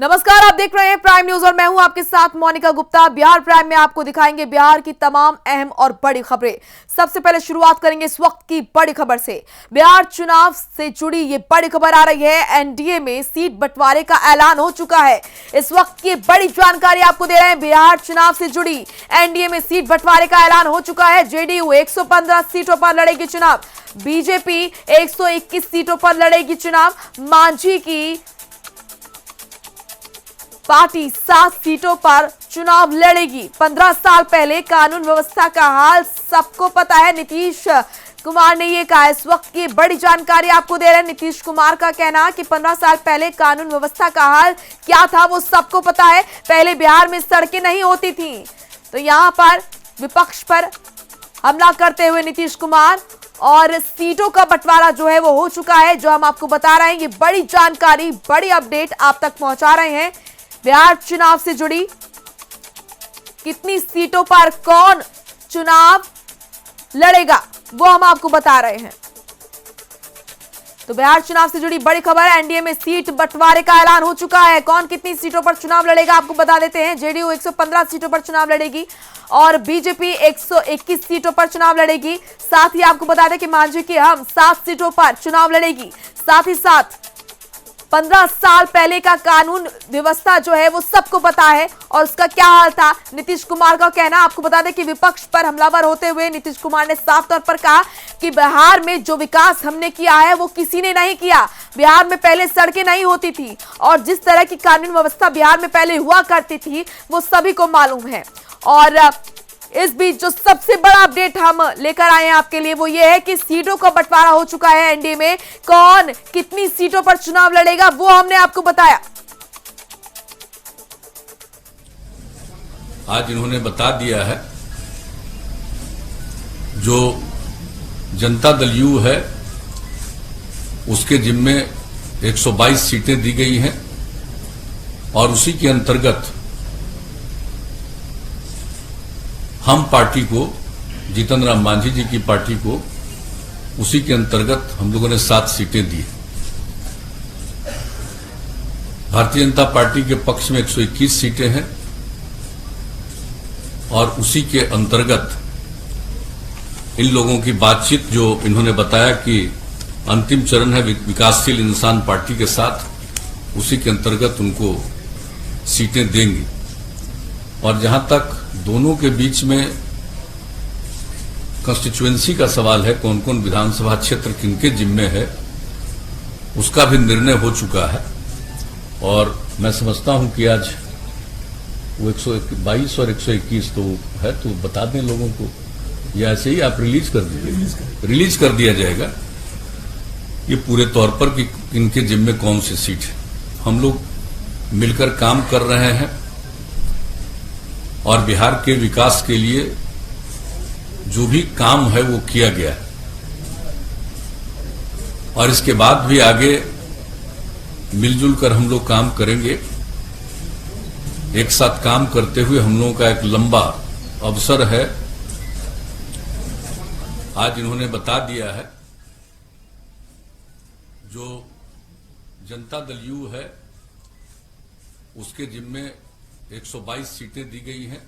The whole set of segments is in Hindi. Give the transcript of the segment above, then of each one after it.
नमस्कार, आप देख रहे हैं प्राइम न्यूज और मैं हूं आपके साथ मोनिका गुप्ता। बिहार प्राइम में आपको दिखाएंगे बिहार की तमाम अहम और बड़ी खबरें। सबसे पहले शुरुआत करेंगे इस वक्त की बड़ी खबर से। बिहार चुनाव से जुड़ी ये बड़ी खबर आ रही है। एनडीए में सीट बंटवारे का ऐलान हो चुका है। इस वक्त की बड़ी जानकारी आपको दे रहे हैं। बिहार चुनाव से जुड़ी एनडीए में सीट बंटवारे का ऐलान हो चुका है। जेडीयू 115 सीटों पर लड़ेगी चुनाव, बीजेपी 121 सीटों पर लड़ेगी चुनाव, मांझी की पार्टी 7 सीटों पर चुनाव लड़ेगी। 15 साल पहले कानून व्यवस्था का हाल सबको पता है, नीतीश कुमार ने यह कहा। इस वक्त की बड़ी जानकारी आपको दे रहे हैं। नीतीश कुमार का कहना कि 15 साल पहले कानून व्यवस्था का हाल क्या था वो सबको पता है। पहले बिहार में सड़कें नहीं होती थी, तो यहां पर विपक्ष पर हमला करते हुए नीतीश कुमार और सीटों का बंटवारा जो है वो हो चुका है, जो हम आपको बता रहे हैं। ये बड़ी जानकारी, बड़ी अपडेट आप तक पहुंचा रहे हैं। बिहार चुनाव से जुड़ी कितनी सीटों पर कौन चुनाव लड़ेगा वो हम आपको बता रहे हैं। तो बिहार चुनाव से जुड़ी बड़ी खबर है। एनडीए में सीट बंटवारे का ऐलान हो चुका है। कौन कितनी सीटों पर चुनाव लड़ेगा आपको बता देते हैं। जेडीयू 115 सीटों पर चुनाव लड़ेगी और बीजेपी 121 सीटों पर चुनाव लड़ेगी। साथ ही आपको बता दें कि मांझी की हम 7 सीटों पर चुनाव लड़ेगी। साथ ही साथ 15 साल पहले का कानून व्यवस्था जो है वो सबको पता है और उसका क्या हाल था। नीतीश कुमार का कहना, आपको बता दें कि विपक्ष पर हमलावर होते हुए नीतीश कुमार ने साफ तौर पर कहा कि बिहार में जो विकास हमने किया है वो किसी ने नहीं किया। बिहार में पहले सड़कें नहीं होती थी और जिस तरह की कानून व्यवस्था बिहार में पहले हुआ करती थी वो सभी को मालूम है। और इस बीच जो सबसे बड़ा अपडेट हम लेकर आए हैं आपके लिए वो ये है कि सीटों का बंटवारा हो चुका है। एनडीए में कौन कितनी सीटों पर चुनाव लड़ेगा वो हमने आपको बताया। आज इन्होंने बता दिया है, जो जनता दल यू है उसके जिम्मे 122 सीटें दी गई हैं और उसी के अंतर्गत हम पार्टी को, जीतन राम मांझी जी की पार्टी को, उसी के अंतर्गत हम लोगों ने 7 सीटें दी। भारतीय जनता पार्टी के पक्ष में 121 सीटें हैं और उसी के अंतर्गत इन लोगों की बातचीत, जो इन्होंने बताया कि अंतिम चरण है विकासशील इंसान पार्टी के साथ, उसी के अंतर्गत उनको सीटें देंगी। और जहां तक दोनों के बीच में कंस्टिट्यूएंसी का सवाल है, कौन कौन विधानसभा क्षेत्र किनके जिम्मे है, उसका भी निर्णय हो चुका है। और मैं समझता हूं कि आज वो 122 और 121 तो है, तो बता दें लोगों को, या ऐसे ही आप रिलीज कर दिया जाएगा ये पूरे तौर पर कि इनके जिम्मे कौन सी सीट है। हम लोग मिलकर काम कर रहे हैं और बिहार के विकास के लिए जो भी काम है वो किया गया है और इसके बाद भी आगे मिलजुल कर हम लोग काम करेंगे। एक साथ काम करते हुए हम लोगों का एक लंबा अवसर है। आज इन्होंने बता दिया है, जो जनता दल यू है उसके जिम्मे 122 सीटें दी गई हैं।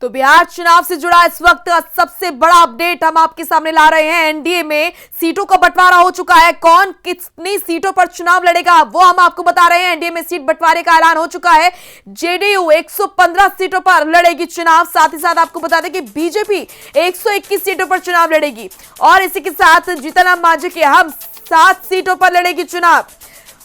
तो बिहार चुनाव से जुड़ा इस वक्त का सबसे बड़ा अपडेट हम आपके सामने ला रहे हैं। एनडीए में सीटों का बंटवारा हो चुका है। कौन कितनी सीटों पर चुनाव लड़ेगा वो हम आपको बता रहे हैं। एनडीए में सीट बंटवारे का ऐलान हो चुका है। जेडीयू 115 सीटों पर लड़ेगी चुनाव। साथ ही साथ आपको बता दें कि बीजेपी 121 सीटों पर चुनाव लड़ेगी और इसी के साथ जीतन राम मांझी के हम 7 सीटों पर लड़ेगी चुनाव।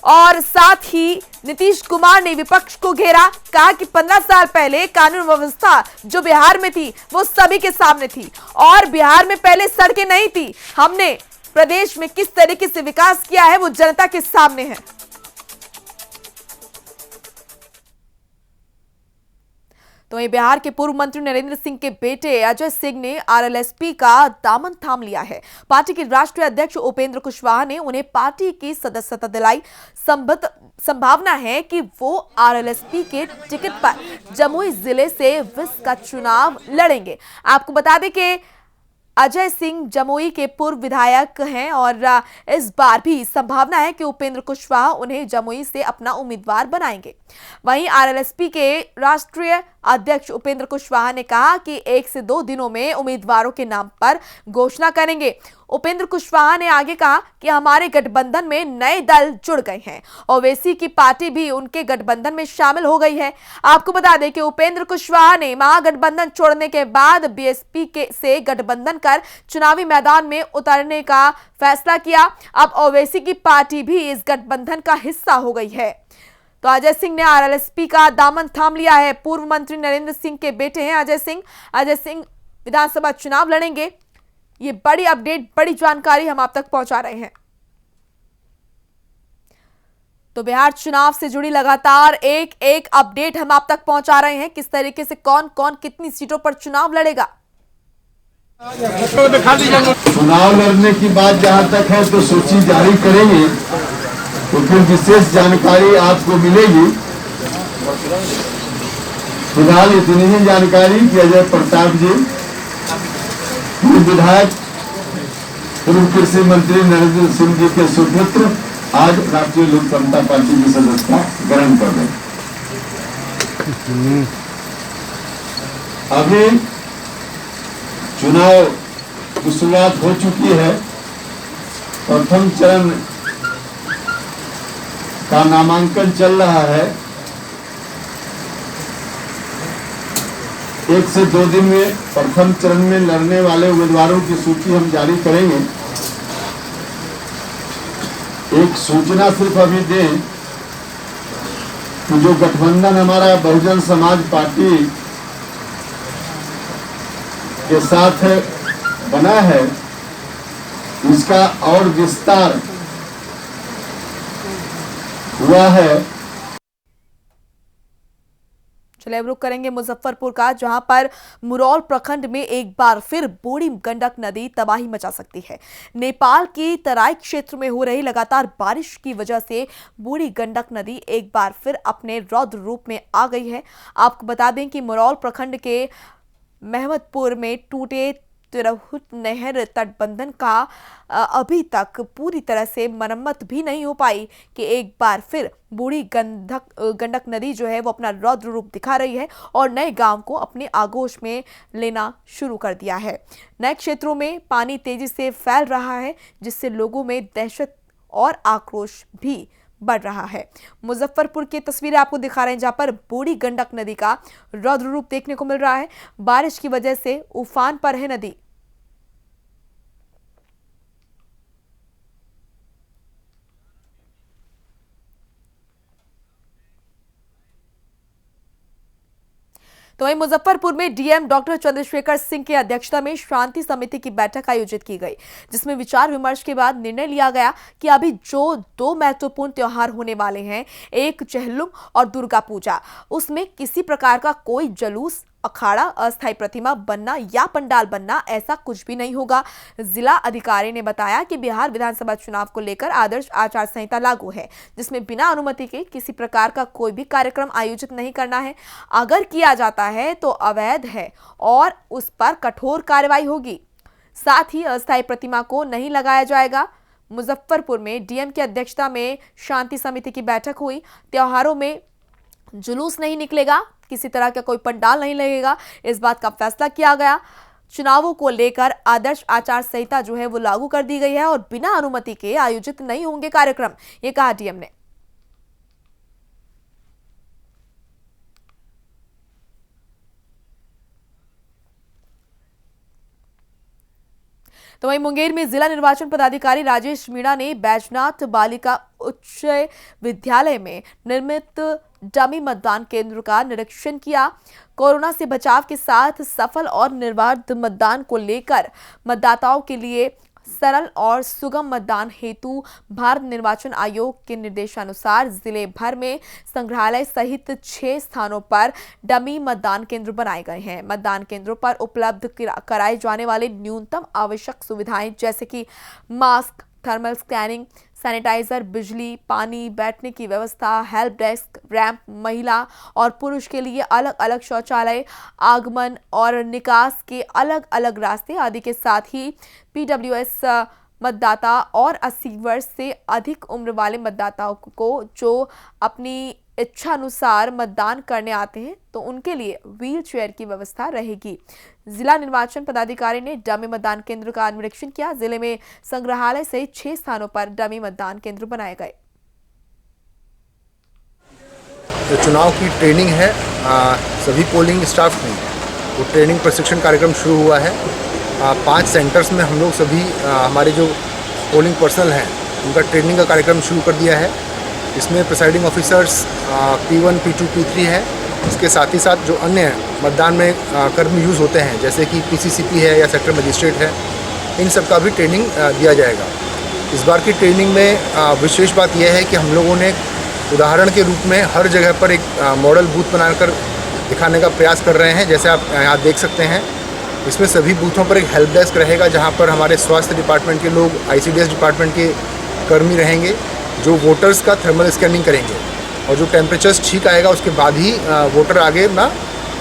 और साथ ही नीतीश कुमार ने विपक्ष को घेरा, कहा कि 15 साल पहले कानून व्यवस्था जो बिहार में थी वो सभी के सामने थी और बिहार में पहले सड़कें नहीं थी। हमने प्रदेश में किस तरीके से विकास किया है वो जनता के सामने है। तो ये बिहार के पूर्व मंत्री नरेंद्र सिंह के बेटे अजय सिंह ने आरएलएसपी का दामन थाम लिया है। पार्टी के राष्ट्रीय अध्यक्ष उपेंद्र कुशवाहा ने उन्हें पार्टी की सदस्यता दिलाई। संभावना है कि वो आरएलएसपी के टिकट पर जमुई जिले से 20 का चुनाव लड़ेंगे। आपको बता दें कि अजय सिंह जमुई के पूर्व विधायक हैं और इस बार भी संभावना है कि उपेंद्र कुशवाहा उन्हें जमुई से अपना उम्मीदवार बनाएंगे। वहीं आरएलएसपी के राष्ट्रीय अध्यक्ष उपेंद्र कुशवाहा ने कहा कि 1 से 2 दिनों में उम्मीदवारों के नाम पर घोषणा करेंगे। उपेंद्र कुशवाहा ने आगे कहा कि हमारे गठबंधन में नए दल जुड़ गए हैं। ओवैसी की पार्टी भी उनके गठबंधन में शामिल हो गई है। आपको बता दें कि उपेंद्र कुशवाहा ने महागठबंधन छोड़ने के बाद बीएसपी से गठबंधन कर चुनावी मैदान में उतरने का फैसला किया। अब ओवैसी की पार्टी भी इस गठबंधन का हिस्सा हो गई है। तो अजय सिंह ने आरएलएसपी का दामन थाम लिया है। पूर्व मंत्री नरेंद्र सिंह के बेटे हैं अजय सिंह। अजय सिंह विधानसभा चुनाव लड़ेंगे। ये बड़ी अपडेट, बड़ी जानकारी हम आप तक पहुंचा रहे हैं। तो बिहार चुनाव से जुड़ी लगातार एक एक अपडेट हम आप तक पहुंचा रहे हैं। किस तरीके से कौन कौन कितनी सीटों पर चुनाव लड़ेगा। चुनाव लड़ने की बात जहां तक है तो सूची जारी करेंगे तो फिर विशेष जानकारी आपको मिलेगी। फिलहाल इतनी ही जानकारी कि अजय प्रताप जी विधायक पूर्व कृषि मंत्री नरेंद्र सिंह जी के सुपुत्र आज राष्ट्रीय लोक समता पार्टी की सदस्यता ग्रहण कर रहे। अभी चुनाव की शुरुआत हो चुकी है। प्रथम चरण का नामांकन चल रहा है। 1 से 2 दिन में प्रथम चरण में लड़ने वाले उम्मीदवारों की सूची हम जारी करेंगे। एक सूचना सिर्फ अभी दें कि जो गठबंधन हमारा बहुजन समाज पार्टी के साथ बना है इसका और विस्तार हुआ है। चलिए अब रुक करेंगे मुजफ्फरपुर का, जहां पर मुरौल प्रखंड में एक बार फिर बूढ़ी गंडक नदी तबाही मचा सकती है। नेपाल की तराई क्षेत्र में हो रही लगातार बारिश की वजह से बूढ़ी गंडक नदी एक बार फिर अपने रौद्र रूप में आ गई है। आपको बता दें कि मुरौल प्रखंड के महमदपुर में टूटे तिरहुत नहर तटबंधन का अभी तक पूरी तरह से मरम्मत भी नहीं हो पाई कि एक बार फिर बूढ़ी गंडक नदी जो है वो अपना रौद्र रूप दिखा रही है और नए गांव को अपने आगोश में लेना शुरू कर दिया है। नए क्षेत्रों में पानी तेजी से फैल रहा है जिससे लोगों में दहशत और आक्रोश भी बढ़ रहा है। मुजफ्फरपुर की तस्वीरें आपको दिखा रहे हैं जहां पर बूढ़ी गंडक नदी का रौद्र रूप देखने को मिल रहा है। बारिश की वजह से उफान पर है नदी। तो वहीं मुजफ्फरपुर में डीएम डॉक्टर चंद्रशेखर सिंह की अध्यक्षता में शांति समिति की बैठक आयोजित की गई, जिसमें विचार विमर्श के बाद निर्णय लिया गया कि अभी जो 2 महत्वपूर्ण त्योहार होने वाले हैं, एक चेहल्लुम और दुर्गा पूजा, उसमें किसी प्रकार का कोई जुलूस, अखाड़ा, अस्थायी प्रतिमा बनना या पंडाल बनना ऐसा कुछ भी नहीं होगा। जिला अधिकारी ने बताया कि बिहार विधानसभा चुनाव को लेकर आदर्श आचार संहिता लागू है, जिसमें बिना अनुमति के किसी प्रकार का कोई भी कार्यक्रम आयोजित नहीं करना है। अगर किया जाता है तो अवैध है और उस पर कठोर कार्रवाई होगी। साथ ही अस्थायी प्रतिमा को नहीं लगाया जाएगा। मुजफ्फरपुर में डीएम की अध्यक्षता में शांति समिति की बैठक हुई। त्योहारों में जुलूस नहीं निकलेगा, किसी तरह का कोई पंडाल नहीं लगेगा, इस बात का फैसला किया गया। चुनावों को लेकर आदर्श आचार संहिता जो है वो लागू कर दी गई है और बिना अनुमति के आयोजित नहीं होंगे कार्यक्रम, ये कहा डीएम ने। तो वहीं मुंगेर में जिला निर्वाचन पदाधिकारी राजेश मीणा ने बैजनाथ बालिका उच्च विद्यालय में निर्मित डमी मतदान केंद्र का निरीक्षण किया। कोरोना से बचाव के साथ सफल और निर्बाध मतदान को लेकर मतदाताओं के लिए सरल और सुगम मतदान हेतु भारत निर्वाचन आयोग के निर्देशानुसार जिले भर में संग्रहालय सहित 6 स्थानों पर डमी मतदान केंद्र बनाए गए हैं। मतदान केंद्रों पर उपलब्ध कराए जाने वाले न्यूनतम आवश्यक सुविधाएं जैसे कि मास्क, थर्मल स्कैनिंग, सैनिटाइजर, बिजली, पानी, बैठने की व्यवस्था, हेल्प डेस्क, रैंप, महिला और पुरुष के लिए अलग अलग शौचालय, आगमन और निकास के अलग अलग रास्ते आदि के साथ ही पीडब्ल्यूएस मतदाता और 80 वर्ष से अधिक उम्र वाले मतदाताओं को जो अपनी इच्छानुसार मतदान करने आते हैं तो उनके लिए व्हील चेयर की व्यवस्था रहेगी। जिला निर्वाचन पदाधिकारी ने डमी मतदान केंद्र का निरीक्षण किया। जिले में संग्रहालय सहित 6 स्थानों पर डमी मतदान केंद्र बनाए गए। जो चुनाव की ट्रेनिंग है सभी पोलिंग स्टाफ में वो ट्रेनिंग प्रशिक्षण कार्यक्रम शुरू हुआ है। 5 सेंटर्स में हम लोग सभी हमारे जो पोलिंग पर्सनल हैं उनका ट्रेनिंग का कार्यक्रम शुरू कर दिया है। इसमें presiding officers P1, P2, P3 है। इसके साथ ही साथ जो अन्य मतदान में कर्मी यूज़ होते हैं जैसे कि PCCP है या सेक्टर मजिस्ट्रेट है, इन सब का भी ट्रेनिंग दिया जाएगा। इस बार की ट्रेनिंग में विशेष बात यह है कि हम लोगों ने उदाहरण के रूप में हर जगह पर एक मॉडल बूथ बनाकर दिखाने का प्रयास कर रहे हैं। जैसे आप यहाँ देख सकते हैं, इसमें सभी बूथों पर एक हेल्प डेस्क रहेगा जहाँ पर हमारे स्वास्थ्य डिपार्टमेंट के लोग, ICDS डिपार्टमेंट के कर्मी रहेंगे जो वोटर्स का थर्मल स्कैनिंग करेंगे और जो टेम्परेचर्स ठीक आएगा उसके बाद ही वोटर आगे ना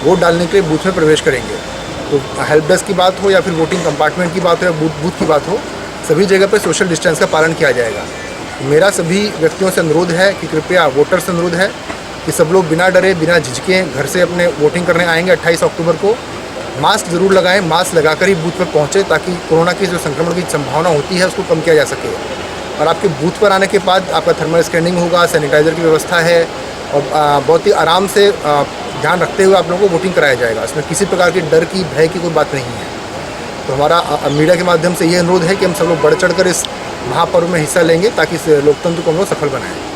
वोट डालने के लिए बूथ में प्रवेश करेंगे। तो हेल्प डेस्क की बात हो या फिर वोटिंग कंपार्टमेंट की बात हो या बूथ की बात हो, सभी जगह पर सोशल डिस्टेंस का पालन किया जाएगा। मेरा सभी व्यक्तियों से अनुरोध है कि कृपया, वोटर से अनुरोध है कि सब लोग बिना डरे, बिना झिझके घर से अपने वोटिंग करने आएंगे 28 अक्टूबर को। मास्क ज़रूर लगाएं, मास्क लगाकर ही बूथ पर पहुँचें ताकि कोरोना की जो संक्रमण की संभावना होती है उसको कम किया जा सके। और आपके बूथ पर आने के बाद आपका थर्मल स्कैनिंग होगा, सैनिटाइज़र की व्यवस्था है और बहुत ही आराम से ध्यान रखते हुए आप लोगों को वोटिंग कराया जाएगा। इसमें किसी प्रकार की डर की, भय की कोई बात नहीं है। तो हमारा मीडिया के माध्यम से ये अनुरोध है कि हम सब लोग बढ़ चढ़ कर इस महापर्व में हिस्सा लेंगे ताकि इस लोकतंत्र को हम लोग सफल बनाएं।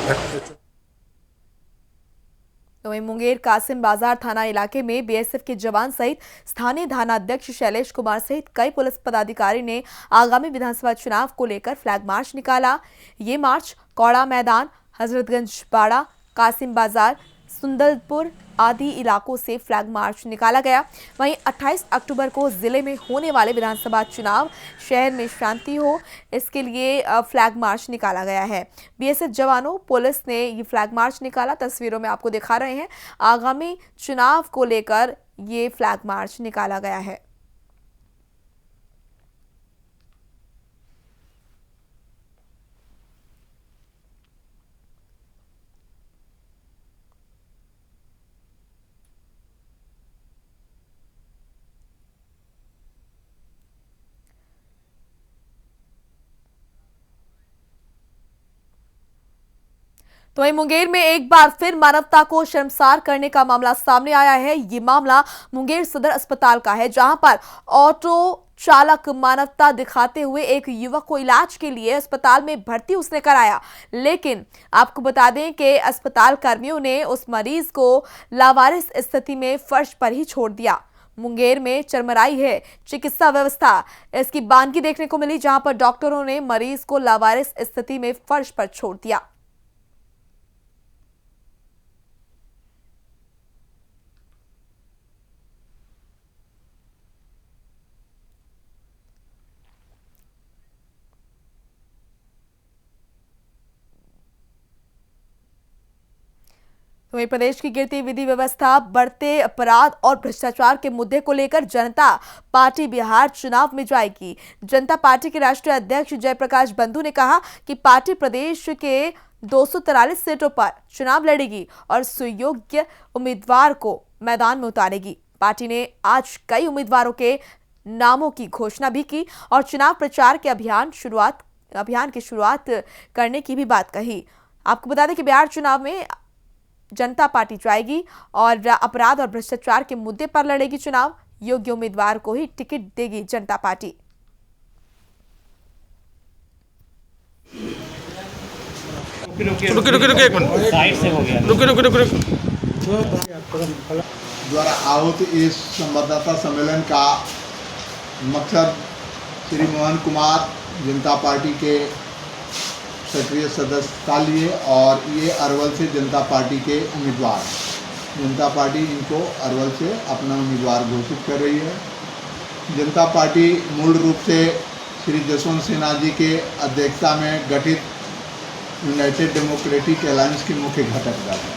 तो वहीं मुंगेर कासिम बाजार थाना इलाके में बीएसएफ के जवान सहित स्थानीय थानाध्यक्ष शैलेश कुमार सहित कई पुलिस पदाधिकारी ने आगामी विधानसभा चुनाव को लेकर फ्लैग मार्च निकाला। ये मार्च कौड़ा मैदान, हजरतगंज बाड़ा, कासिम बाजार, सुंदरपुर आदि इलाकों से फ्लैग मार्च निकाला गया। वहीं 28 अक्टूबर को जिले में होने वाले विधानसभा चुनाव शहर में शांति हो, इसके लिए फ्लैग मार्च निकाला गया है। बीएसएफ जवानों, पुलिस ने ये फ्लैग मार्च निकाला। तस्वीरों में आपको दिखा रहे हैं। आगामी चुनाव को लेकर ये फ्लैग मार्च निकाला गया है। तो वहीं मुंगेर में एक बार फिर मानवता को शर्मसार करने का मामला सामने आया है। ये मामला मुंगेर सदर अस्पताल का है, जहां पर ऑटो चालक मानवता दिखाते हुए एक युवक को इलाज के लिए अस्पताल में भर्ती उसने कराया, लेकिन आपको बता दें कि अस्पताल कर्मियों ने उस मरीज को लावारिस स्थिति में फर्श पर ही छोड़ दिया। मुंगेर में चरमराई है चिकित्सा व्यवस्था। इसकी बानगी देखने को मिली, जहां पर डॉक्टरों ने मरीज को लावारिस स्थिति में फर्श पर छोड़ दिया। वहीं प्रदेश की गिरती विधि व्यवस्था, बढ़ते अपराध और भ्रष्टाचार के मुद्दे को लेकर जनता पार्टी बिहार चुनाव में जाएगी। जनता पार्टी के राष्ट्रीय अध्यक्ष जयप्रकाश बंधु ने कहा कि पार्टी प्रदेश के 243 सीटों पर चुनाव लड़ेगी और सुयोग्य उम्मीदवार को मैदान में उतारेगी। पार्टी ने आज कई उम्मीदवारों के नामों की घोषणा भी की और चुनाव प्रचार के अभियान की शुरुआत करने की भी बात कही। आपको बता दें कि बिहार चुनाव में जनता पार्टी जाएगी और अपराध और भ्रष्टाचार के मुद्दे पर लड़ेगी चुनाव। योग्य उम्मीदवार को ही टिकट देगी जनता पार्टी। रुके एक मिनट, साइड से हो गया। रुके द्वारा आहूत इस संवाददाता सम्मेलन का मकसद श्री मोहन कुमार जनता पार्टी के सक्रिय सदस्यता लिए और ये अरवल से जनता पार्टी के उम्मीदवार हैं। जनता पार्टी इनको अरवल से अपना उम्मीदवार घोषित कर रही है। जनता पार्टी मूल रूप से श्री जसवंत सिन्हा जी के अध्यक्षता में गठित यूनाइटेड डेमोक्रेटिक अलायंस की मुख्य घटक दल है।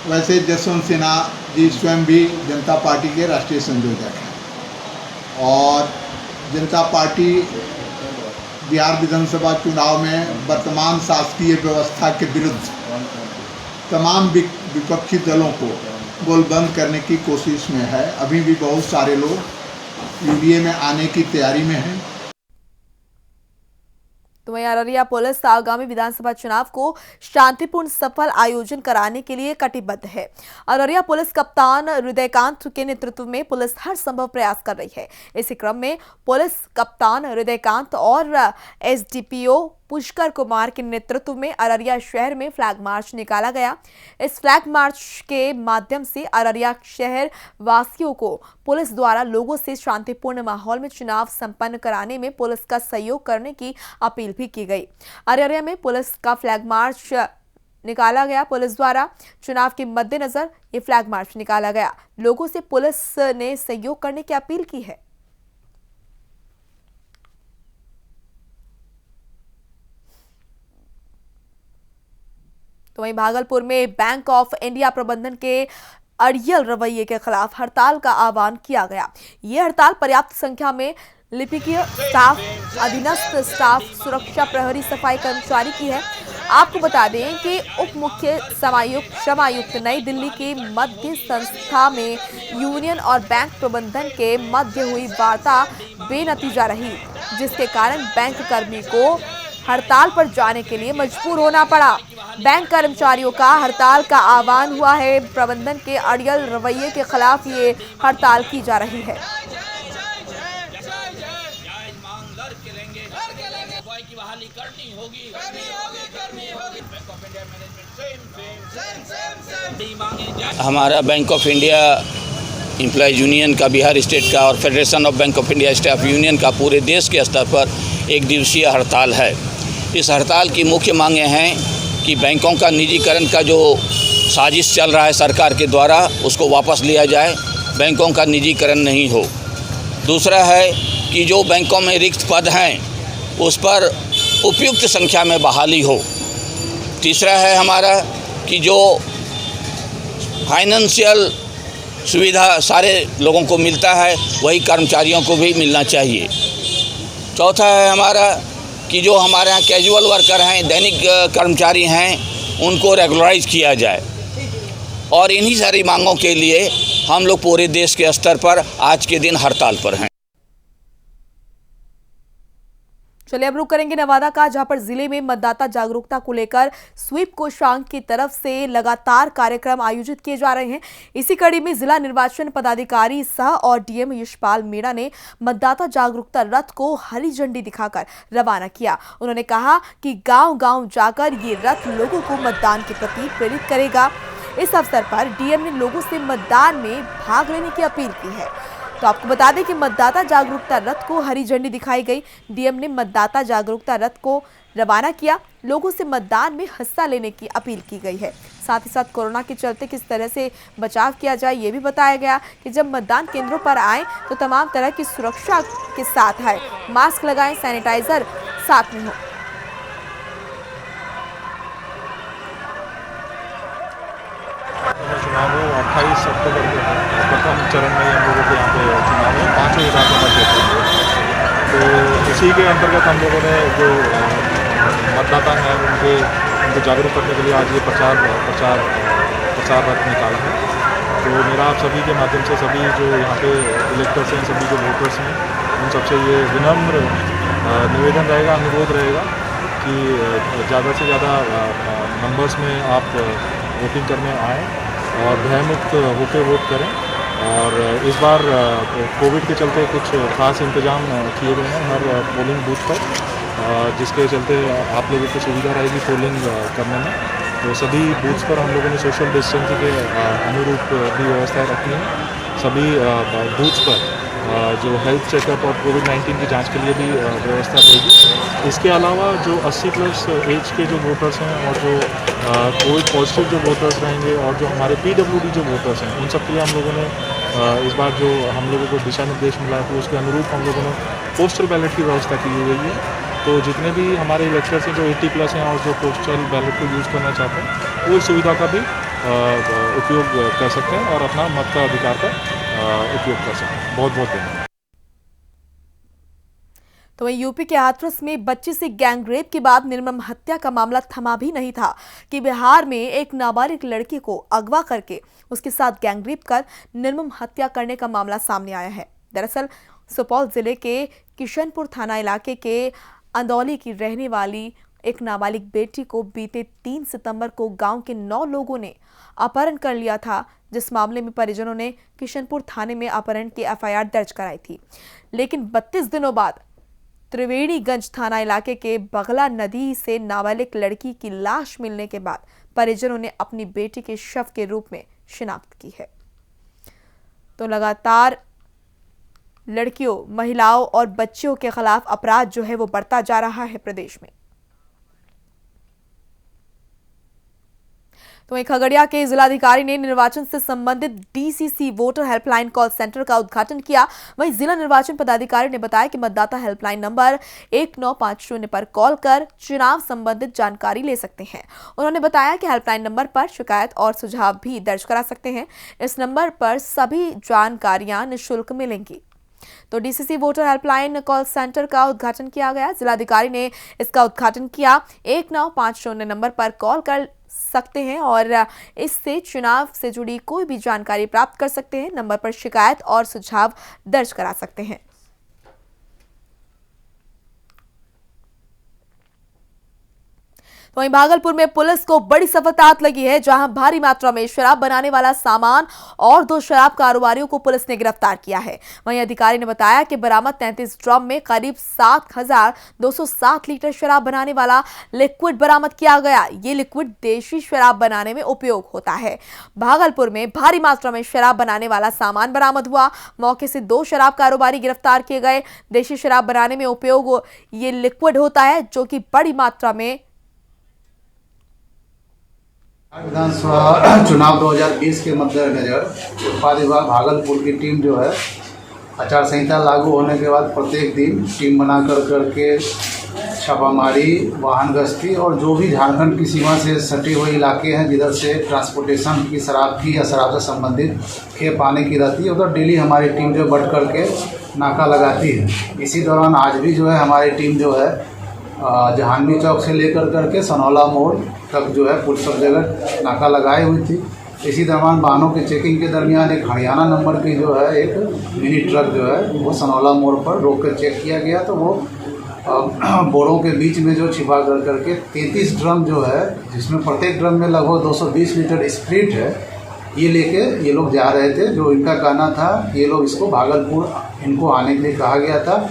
वैसे जसवंत सिन्हा जी स्वयं भी जनता पार्टी के राष्ट्रीय संयोजक हैं और जनता पार्टी बिहार विधानसभा चुनाव में वर्तमान शासकीय व्यवस्था के विरुद्ध तमाम विपक्षी दलों को गोलबंद करने की कोशिश में है। अभी भी बहुत सारे लोग यूडीए में आने की तैयारी में हैं। तो वहीं अररिया पुलिस आगामी विधानसभा चुनाव को शांतिपूर्ण सफल आयोजन कराने के लिए कटिबद्ध है। अररिया पुलिस कप्तान हृदयकांत के नेतृत्व में पुलिस हर संभव प्रयास कर रही है। इसी क्रम में पुलिस कप्तान हृदयकांत और एसडीपीओ पुष्कर कुमार के नेतृत्व में अररिया शहर में फ्लैग मार्च निकाला गया। इस फ्लैग मार्च के माध्यम से अररिया शहर वासियों को पुलिस द्वारा लोगों से शांतिपूर्ण माहौल में चुनाव संपन्न कराने में पुलिस का सहयोग करने की अपील भी की गई। अररिया में पुलिस का फ्लैग मार्च निकाला गया। पुलिस द्वारा चुनाव के मद्देनजर ये फ्लैग मार्च निकाला गया। लोगों से पुलिस ने सहयोग करने की अपील की है। तो वहीं भागलपुर में बैंक ऑफ इंडिया प्रबंधन के अड़ियल रवैये के खिलाफ हड़ताल का आह्वान किया गया। ये हड़ताल पर्याप्त संख्या में लिपिकीय स्टाफ, अधीनस्थ स्टाफ, सुरक्षा प्रहरी, सफाई कर्मचारी की है। आपको बता दें कि उप मुख्य श्रमायुक्त नई दिल्ली की मध्य संस्था में यूनियन और बैंक प्रबंधन के मध्य हुई वार्ता बेनतीजा रही, जिसके कारण बैंक कर्मी को हड़ताल पर जाने के लिए मजबूर होना पड़ा। बैंक कर्मचारियों का हड़ताल का आह्वान हुआ है। प्रबंधन के अड़ियल रवैये के खिलाफ ये हड़ताल की जा रही है। हमारा bank of India employees union का, बिहार स्टेट का और federation of bank of India staff union का पूरे देश के स्तर पर एक दिवसीय हड़ताल है। इस हड़ताल की मुख्य मांगें हैं कि बैंकों का निजीकरण का जो साजिश चल रहा है सरकार के द्वारा, उसको वापस लिया जाए, बैंकों का निजीकरण नहीं हो। दूसरा है कि जो बैंकों में रिक्त पद हैं उस पर उपयुक्त संख्या में बहाली हो। तीसरा है हमारा कि जो फाइनेंशियल सुविधा सारे लोगों को मिलता है वही कर्मचारियों को भी मिलना चाहिए। चौथा है हमारा कि जो हमारे यहाँ कैजुअल वर्कर हैं, दैनिक कर्मचारी हैं, उनको रेगुलराइज किया जाए। और इन्हीं सारी मांगों के लिए हम लोग पूरे देश के स्तर पर आज के दिन हड़ताल पर हैं। चलिए अब रुक करेंगे नवादा का, जहां पर जिले में मतदाता जागरूकता को लेकर स्वीप कोषांग की तरफ से लगातार कार्यक्रम आयोजित किए जा रहे हैं। इसी कड़ी में जिला निर्वाचन पदाधिकारी सह और डीएम यशपाल मीणा ने मतदाता जागरूकता रथ को हरी झंडी दिखाकर रवाना किया। उन्होंने कहा कि गांव-गांव जाकर ये रथ लोगों को मतदान के प्रति प्रेरित करेगा। इस अवसर पर डीएम ने लोगों से मतदान में भाग लेने की अपील की है। तो आपको बता दें कि मतदाता जागरूकता रथ को हरी झंडी दिखाई गई। डीएम ने मतदाता जागरूकता रथ को रवाना किया। लोगों से मतदान में हिस्सा लेने की अपील की गई है। साथ ही साथ कोरोना के चलते किस तरह से बचाव किया जाए ये भी बताया गया कि जब मतदान केंद्रों पर आए तो तमाम तरह की सुरक्षा के साथ आए, मास्क लगाएं, सैनिटाइजर साथ में हो। चुनाव 28 अक्टूबर को प्रथम चरण में हम लोगों के यहाँ पे चुनाव है, 5 विधानसभा क्षेत्र में। तो इसी के अंतर्गत हम लोगों ने जो मतदाता हैं उनको जागरूक करने के लिए आज ये प्रचार रथ निकाला है। तो मेरा आप सभी के माध्यम से सभी जो यहाँ पे इलेक्टर्स हैं, सभी जो वोटर्स हैं, उन सबसे ये विनम्र निवेदन रहेगा, अनुरोध रहेगा कि ज़्यादा से ज़्यादा नंबर्स में आप वोटिंग करने आएँ और भयमुक्त होकर वोट करें। और इस बार कोविड के चलते कुछ ख़ास इंतजाम किए गए हैं हर पोलिंग बूथ पर, जिसके चलते आप लोगों को सुविधा रहेगी पोलिंग करने में। तो सभी बूथ्स पर हम लोगों ने सोशल डिस्टेंसिंग के अनुरूप भी व्यवस्थाएं रखी हैं। सभी बूथ्स पर जो हेल्थ चेकअप और कोविड-19 की जांच के लिए भी व्यवस्था रहेगी। इसके अलावा जो 80+ एज के जो वोटर्स हैं और जो कोविड पॉजिटिव जो वोटर्स रहेंगे और जो हमारे PWD जो वोटर्स हैं, उन सब के लिए हम लोगों ने इस बार जो हम लोगों को दिशा निर्देश मिला है तो उसके अनुरूप हम लोगों ने पोस्टल बैलेट की व्यवस्था की गई है। तो जितने भी हमारे इलेक्टर्स हैं जो 80+ हैं और जो पोस्टल बैलेट को यूज़ करना चाहते हैं वो इस सुविधा का भी उपयोग कर सकते हैं और अपना मत का अधिकार का उपयोग कर सकते हैं। बहुत बहुत धन्यवाद। तो वहीं यूपी के हाथरस में बच्चे से गैंगरेप के बाद निर्मम हत्या का मामला थमा भी नहीं था कि बिहार में एक नाबालिग लड़की को अगवा करके उसके साथ गैंगरेप कर निर्मम हत्या करने का मामला सामने आया है। दरअसल सुपौल जिले के किशनपुर थाना इलाके के अंदौली की रहने वाली एक नाबालिग बेटी को बीते 3 सितंबर को गांव के 9 लोगों ने अपहरण कर लिया था, जिस मामले में परिजनों ने किशनपुर थाने में अपहरण की एफआईआर दर्ज कराई थी। लेकिन 32 दिनों बाद त्रिवेणीगंज थाना इलाके के बगला नदी से नाबालिग लड़की की लाश मिलने के बाद परिजनों ने अपनी बेटी के शव के रूप में शिनाख्त की है। तो लगातार लड़कियों, महिलाओं और बच्चियों के खिलाफ अपराध जो है वो बढ़ता जा रहा है प्रदेश में। तो एक खगड़िया के जिलाधिकारी ने निर्वाचन से संबंधित DCC voter helpline call centre का उद्घाटन किया। वहीं जिला निर्वाचन पदाधिकारी ने बताया कि मतदाता हेल्पलाइन नंबर 1950 पर कॉल कर चुनाव संबंधित जानकारी ले सकते हैं। उन्होंने बताया कि हेल्पलाइन नंबर पर शिकायत और सुझाव भी दर्ज करा सकते हैं। इस नंबर पर सभी जानकारियां निःशुल्क मिलेंगी। तो DCC voter helpline call centre का उद्घाटन किया गया। जिलाधिकारी ने इसका उद्घाटन किया। 1950 नंबर पर कॉल कर सकते हैं और इससे चुनाव से जुड़ी कोई भी जानकारी प्राप्त कर सकते हैं। नंबर पर शिकायत और सुझाव दर्ज करा सकते हैं। वहीं भागलपुर में पुलिस को बड़ी सफलता लगी है, जहां भारी मात्रा में शराब बनाने वाला सामान और 2 शराब कारोबारियों को पुलिस ने गिरफ्तार किया है। वहीं अधिकारी ने बताया कि बरामद 33 ड्रम में करीब 7,207 लीटर शराब बनाने वाला लिक्विड बरामद किया गया। ये लिक्विड देशी शराब बनाने में उपयोग होता है। भागलपुर में भारी मात्रा में शराब बनाने वाला सामान बरामद हुआ। मौके से 2 शराब कारोबारी गिरफ्तार किए गए। देशी शराब बनाने में उपयोग ये लिक्विड होता है, जो कि बड़ी मात्रा में विधानसभा चुनाव 2020 के मद्देनजर उत्पाद विभाग भागलपुर की टीम जो है आचार संहिता लागू होने के बाद प्रत्येक दिन टीम बना करके छापामारी, वाहन गश्ती और जो भी झारखंड की सीमा से सटे हुए इलाके हैं जिधर से ट्रांसपोर्टेशन की शराब की या शराब से संबंधित खेप आने की रहती है, उधर डेली हमारी टीम जो बढ़ करके नाका लगाती है। इसी दौरान आज भी जो है हमारी टीम जो है जहानवी चौक से लेकर करके सनौला मोड़ तक जो है पुलिस सब जगह नाका लगाई हुई थी। इसी दौरान वाहनों की चेकिंग के दरमियान एक हरियाणा नंबर की जो है एक मिनी ट्रक जो है वो सनौला मोड़ पर रोक कर चेक किया गया, तो वो बोरों के बीच में जो छिपा करके 33 ड्रम जो है, जिसमें प्रत्येक ड्रम में लगभग 220 लीटर स्प्रिट है, ये लेके ये लोग जा रहे थे। जो इनका कहना था ये लोग इसको भागलपुर इनको आने के लिए कहा गया था।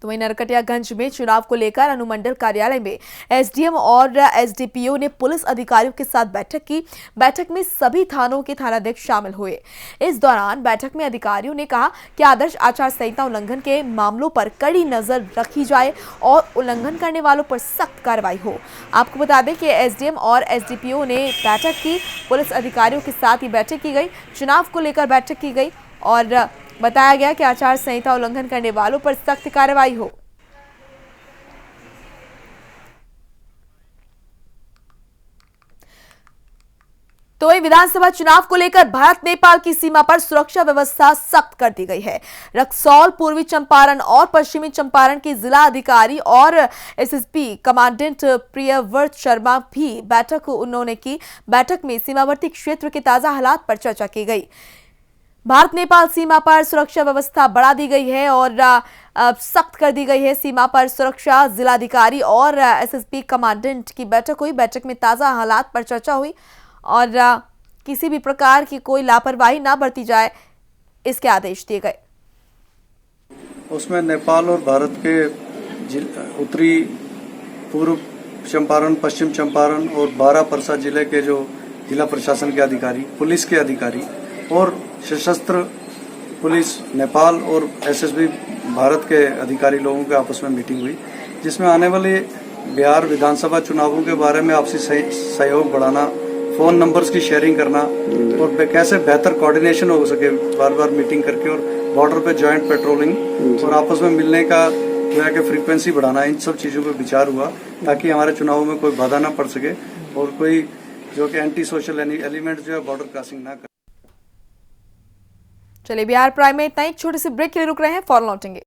तो वहीं नरकटियागंज में चुनाव को लेकर अनुमंडल कार्यालय में एसडीएम और एसडीपीओ ने पुलिस अधिकारियों के साथ बैठक की। बैठक में सभी थानों के थानाध्यक्ष शामिल हुए। इस दौरान बैठक में अधिकारियों ने कहा कि आदर्श आचार संहिता उल्लंघन के मामलों पर कड़ी नजर रखी जाए और उल्लंघन करने वालों पर सख्त कार्रवाई हो। आपको बता दें कि एसडीएम और एसडीपीओ ने बैठक की। पुलिस अधिकारियों के साथ ही बैठक की गई। चुनाव को लेकर बैठक की गई और बताया गया कि आचार संहिता उल्लंघन करने वालों पर सख्त कार्रवाई हो। तो वहीं विधानसभा चुनाव को लेकर भारत नेपाल की सीमा पर सुरक्षा व्यवस्था सख्त कर दी गई है। रक्सौल, पूर्वी चंपारण और पश्चिमी चंपारण के जिला अधिकारी और एसएसपी कमांडेंट प्रियव्रत शर्मा भी उन्होंने की। बैठक में सीमावर्ती क्षेत्र के ताजा हालात पर चर्चा की गई। भारत नेपाल सीमा पर सुरक्षा व्यवस्था बढ़ा दी गई है और सख्त कर दी गई है। सीमा पर सुरक्षा जिलाधिकारी और एसएसपी कमांडेंट की बैठक हुई। बैठक में ताजा हालात पर चर्चा हुई और किसी भी प्रकार की कोई लापरवाही ना बरती जाए, इसके आदेश दिए गए। उसमें नेपाल और भारत के उत्तरी, पूर्व चंपारण, पश्चिम चंपारण और 12 परसा जिले के जो जिला प्रशासन के अधिकारी, पुलिस के अधिकारी और सशस्त्र पुलिस नेपाल और एसएसबी भारत के अधिकारी लोगों के आपस में मीटिंग हुई, जिसमें आने वाले बिहार विधानसभा चुनावों के बारे में आपसी सहयोग बढ़ाना, फोन नंबर्स की शेयरिंग करना और कैसे बेहतर कोऑर्डिनेशन हो सके, बार बार मीटिंग करके और बॉर्डर पे जॉइंट पेट्रोलिंग और आपस में मिलने का जो है कि फ्रीक्वेंसी बढ़ाना, इन सब चीज़ों पे विचार हुआ ताकि हमारे चुनावों में कोई बाधा ना पड़ सके और कोई जो कि एंटी सोशल एलिमेंट जो है बॉर्डर क्रॉसिंग ना करे। चलिए, बिहार प्राइम में इतना ही। छोटी सी ब्रेक के लिए रुक रहे हैं, फौरन लौटेंगे।